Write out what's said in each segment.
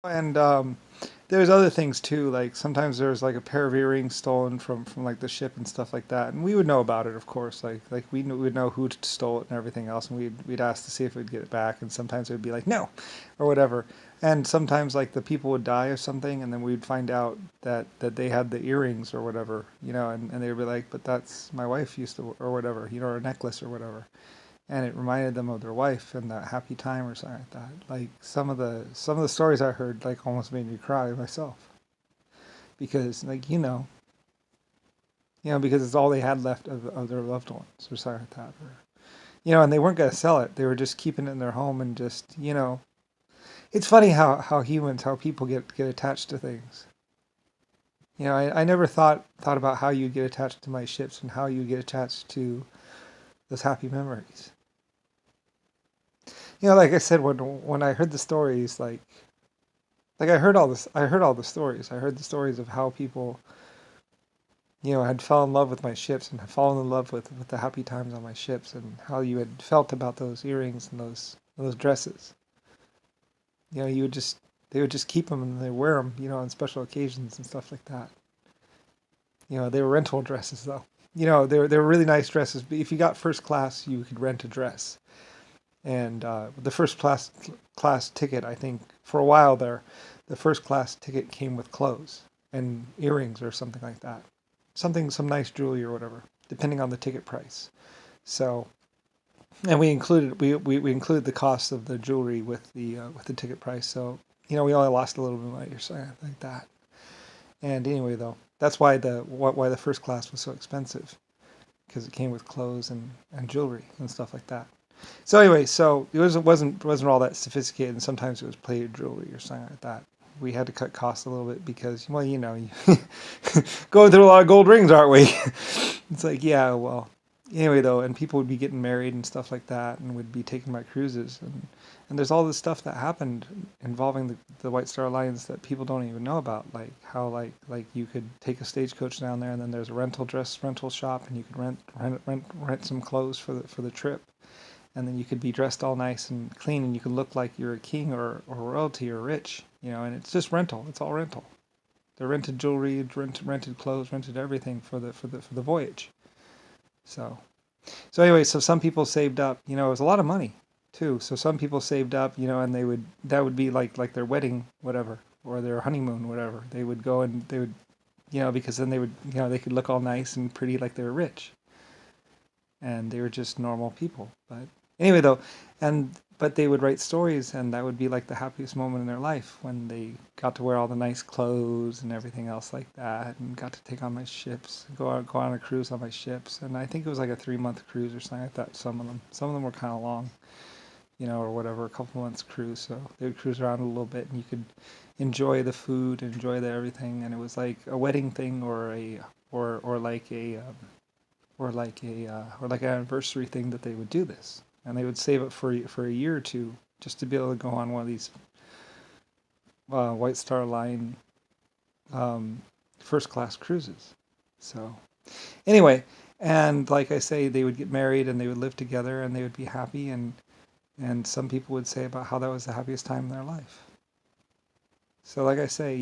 And there's other things too. Like sometimes there's like a pair of earrings stolen from like the ship and stuff like that, and we would know about it, of course. Like we'd know who stole it and everything else, and we'd ask to see if we'd get it back, and sometimes it would be like no, or whatever. And sometimes like the people would die or something, and then we'd find out that they had the earrings or whatever, and they would be like, but that's my wife used to or whatever, or a necklace or whatever, and it reminded them of their wife and that happy time or something like that. Like some of the stories I heard like almost made me cry myself because like because it's all they had left of their loved ones or something like that. Or, and they weren't gonna sell it. They were just keeping it in their home and just it's funny how people get attached to things. I never thought about how you get attached to my ships and how you get attached to those happy memories. Like I said, when I heard the stories, like I heard all the stories. I heard the stories of how people, had fell in love with my ships and had fallen in love with the happy times on my ships and how you had felt about those earrings and those dresses. You would just they would just keep them and they wear them, on special occasions and stuff like that. They were rental dresses though. They were really nice dresses. But if you got first class, you could rent a dress. And the first class ticket, I think, for a while there, the first class ticket came with clothes and earrings or something like that, some nice jewelry or whatever, depending on the ticket price. So, and we included the cost of the jewelry with the ticket price. So, we only lost a little bit of money or something like that. And anyway, though, that's why the first class was so expensive because it came with clothes and jewelry and stuff like that. So anyway, so it wasn't all that sophisticated, and sometimes it was plated jewelry or something like that. We had to cut costs a little bit because, well, going through a lot of gold rings, aren't we? It's like, yeah, well, anyway though, and people would be getting married and stuff like that, and would be taking my cruises, and there's all this stuff that happened involving the White Star Alliance that people don't even know about, like how like you could take a stagecoach down there, and then there's a rental shop, and you could rent some clothes for the trip, and then you could be dressed all nice and clean and you could look like you're a king or royalty or rich, and it's just rental. It's all rental. They rented jewelry, rented clothes, rented everything for the voyage. So anyway, so some people saved up, it was a lot of money too. So some people saved up, and that would be like their wedding, whatever, or their honeymoon, whatever. They would go and they would, because then they would, they could look all nice and pretty like they were rich and they were just normal people. But anyway, though, but they would write stories, and that would be like the happiest moment in their life when they got to wear all the nice clothes and everything else like that, and got to take on my ships, go on a cruise on my ships. And I think it was like a 3 month cruise or something like that. Some of them were kind of long, or whatever, a couple months cruise. So they would cruise around a little bit, and you could enjoy the food, enjoy the everything, and it was like a wedding thing or like a or like an anniversary thing that they would do this, and they would save it for a year or two just to be able to go on one of these White Star Line um, first class cruises. So anyway, and like I say, they would get married and they would live together and they would be happy, and some people would say about how that was the happiest time in their life. So like I say,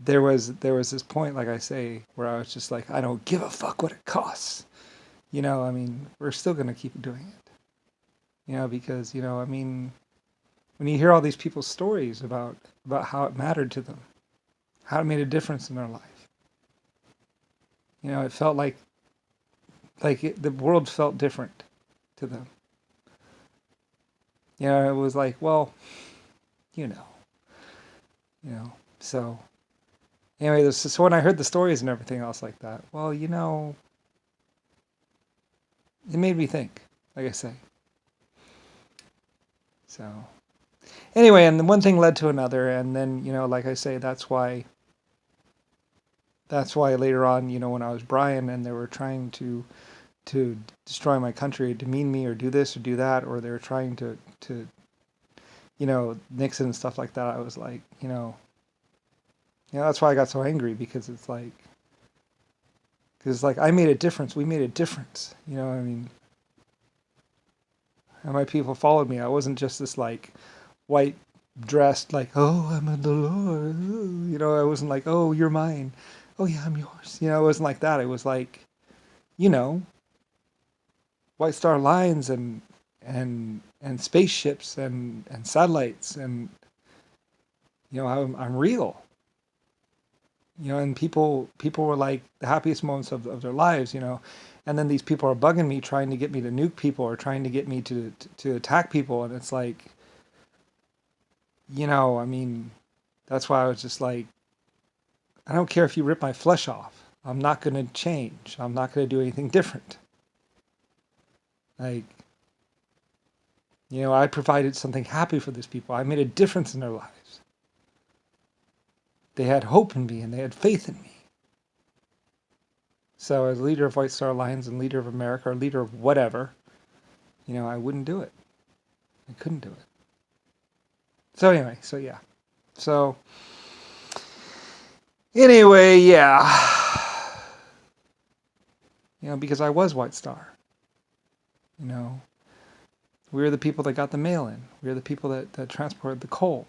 there was this point, like I say, where I was just like, I don't give a fuck what it costs. I mean, we're still gonna keep doing it. Because I mean, when you hear all these people's stories about how it mattered to them, how it made a difference in their life, it felt the world felt different to them. It was like, well, you know, you know. So anyway, so when I heard the stories and everything else like that, well, it made me think, like I say. So anyway, and then one thing led to another, and then like I say, that's why later on, when I was Brian and they were trying to destroy my country, demean me, or do this or do that, or they were trying to Nixon and stuff like that. I was like, that's why I got so angry, because I made a difference. We made a difference. I mean, and my people followed me. I wasn't just this like white dressed like, oh, I'm a dolor. You know, I wasn't like, oh, you're mine. Oh yeah, I'm yours. You know, it wasn't like that. It was like, you know, White Star Lines and spaceships and satellites and I'm real. You know, and people were like the happiest moments of their lives. You know, and then these people are bugging me, trying to get me to nuke people or trying to get me to attack people, and it's like, I mean, that's why I was just like, I don't care if you rip my flesh off. I'm not going to change. I'm not going to do anything different. Like, I provided something happy for these people. I made a difference in their lives. They had hope in me and they had faith in me. So as leader of White Star Alliance and leader of America or leader of whatever, I wouldn't do it. I couldn't do it. So anyway, so yeah. So anyway, yeah. Because I was White Star. We were the people that got the mail in. We were the people that transported the coal.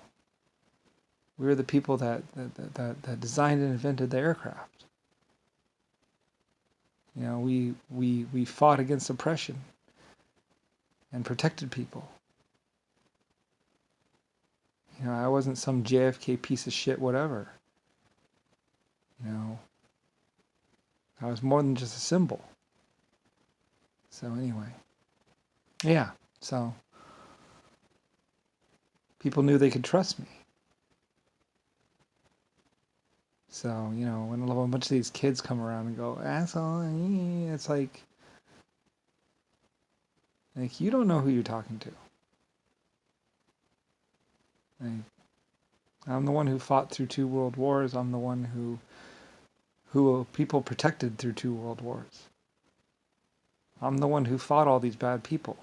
We were the people that designed and invented the aircraft. We fought against oppression and protected people. I wasn't some JFK piece of shit, whatever. I was more than just a symbol. So anyway, yeah. So people knew they could trust me. So, when a bunch of these kids come around and go, asshole, it's like you don't know who you're talking to. Like, I'm the one who fought through 2 world wars. I'm the one who people protected through 2 world wars. I'm the one who fought all these bad people.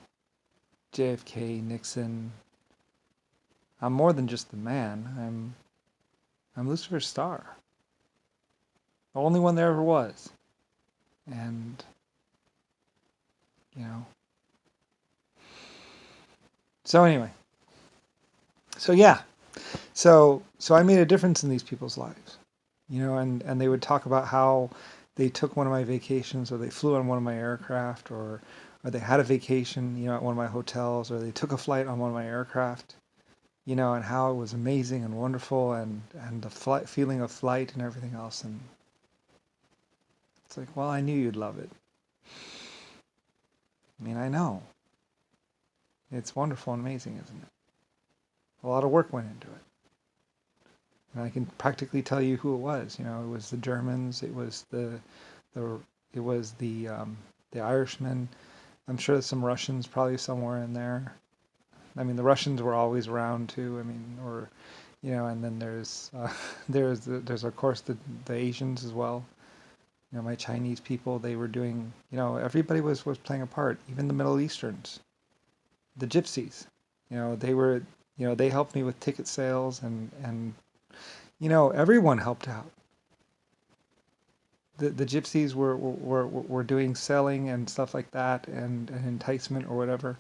JFK, Nixon. I'm more than just the man. I'm Lucifer Star. The only one there ever was. And, So anyway. So yeah. So I made a difference in these people's lives. And they would talk about how they took one of my vacations or they flew on one of my aircraft or they had a vacation, at one of my hotels, or they took a flight on one of my aircraft, and how it was amazing and wonderful and the feeling of flight and everything else. And it's like, well, I knew you'd love it. I mean, I know. It's wonderful and amazing, isn't it? A lot of work went into it. And I can practically tell you who it was. It was the Germans. It was the Irishmen. I'm sure there's some Russians probably somewhere in there. I mean, the Russians were always around too. I mean, and then there's of course the Asians as well. My Chinese people, they were doing. Everybody was playing a part. Even the Middle Easterns, the Gypsies. They were. They helped me with ticket sales and everyone helped out. The gypsies were doing selling and stuff like that and enticement or whatever.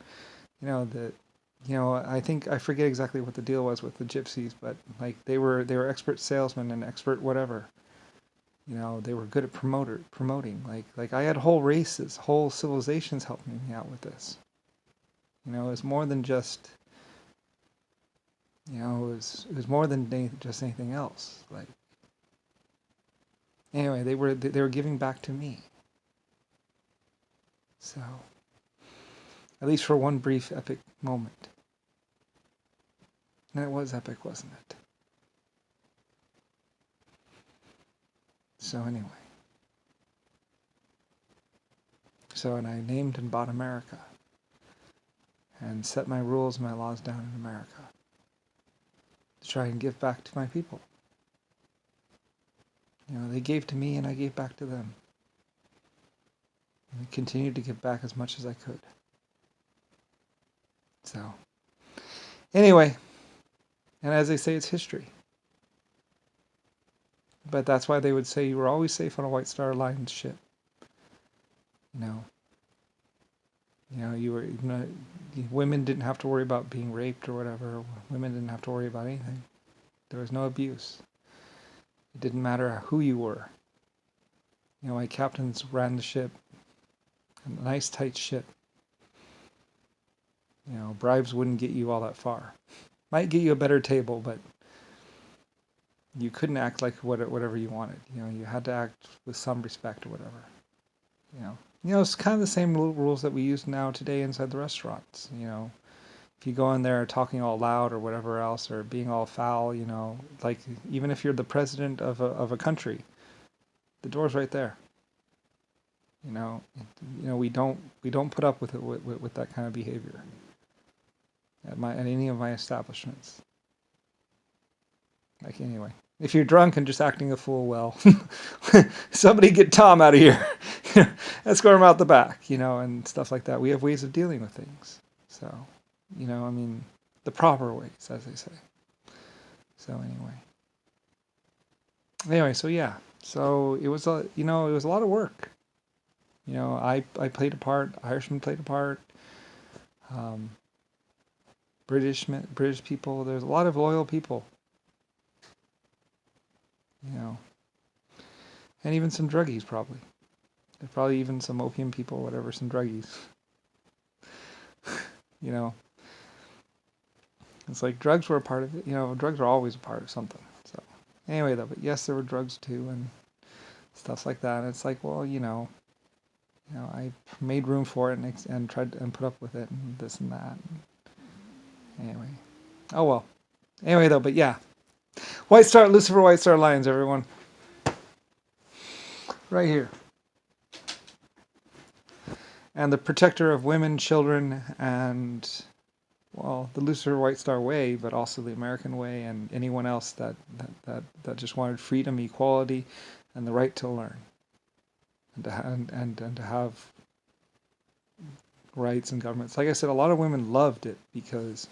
I think I forget exactly what the deal was with the gypsies, but like they were expert salesmen and expert whatever. They were good at promoting. Like I had whole races, whole civilizations helping me out with this. It was more than just. It was more than just anything else. Like. Anyway, they were giving back to me. So, at least for one brief epic moment. And it was epic, wasn't it? So anyway. So, and I named and bought America. And set my rules and my laws down in America. To try and give back to my people. They gave to me and I gave back to them. And I continued to give back as much as I could. So, anyway, and as they say, it's history. But that's why they would say you were always safe on a White Star Alliance ship. Women didn't have to worry about being raped or whatever. Women didn't have to worry about anything. There was no abuse. It didn't matter who you were. My captains ran the ship, a nice tight ship. Bribes wouldn't get you all that far. Might get you a better table, but you couldn't act like whatever you wanted. You had to act with some respect or whatever. It's kind of the same rules that we use now today inside the restaurants. If you go in there talking all loud or whatever else, or being all foul, like even if you're the president of a country, the door's right there. We don't put up with it with that kind of behavior at any of my establishments. Like, anyway, if you're drunk and just acting a fool, well, somebody get Tom out of here. Escort him out the back, and stuff like that. We have ways of dealing with things. So, the proper ways, as they say. So anyway, so yeah. So it was it was a lot of work. I played a part. Irishmen played a part. British people. There's a lot of loyal people. And even some druggies probably. There's probably even some opium people, whatever, some druggies. It's like drugs were a part of it. Drugs are always a part of something. So anyway, though, but yes, there were drugs too and stuff like that. And it's like, well, I made room for it and tried and put up with it and this and that. Anyway, oh well. Anyway, though, but yeah, White Star, Lucifer, White Star Lions, everyone, right here. And the protector of women, children, and, well, the Lucifer White Star way, but also the American way, and anyone else that just wanted freedom, equality, and the right to learn, and to have rights and governments. Like I said, a lot of women loved it because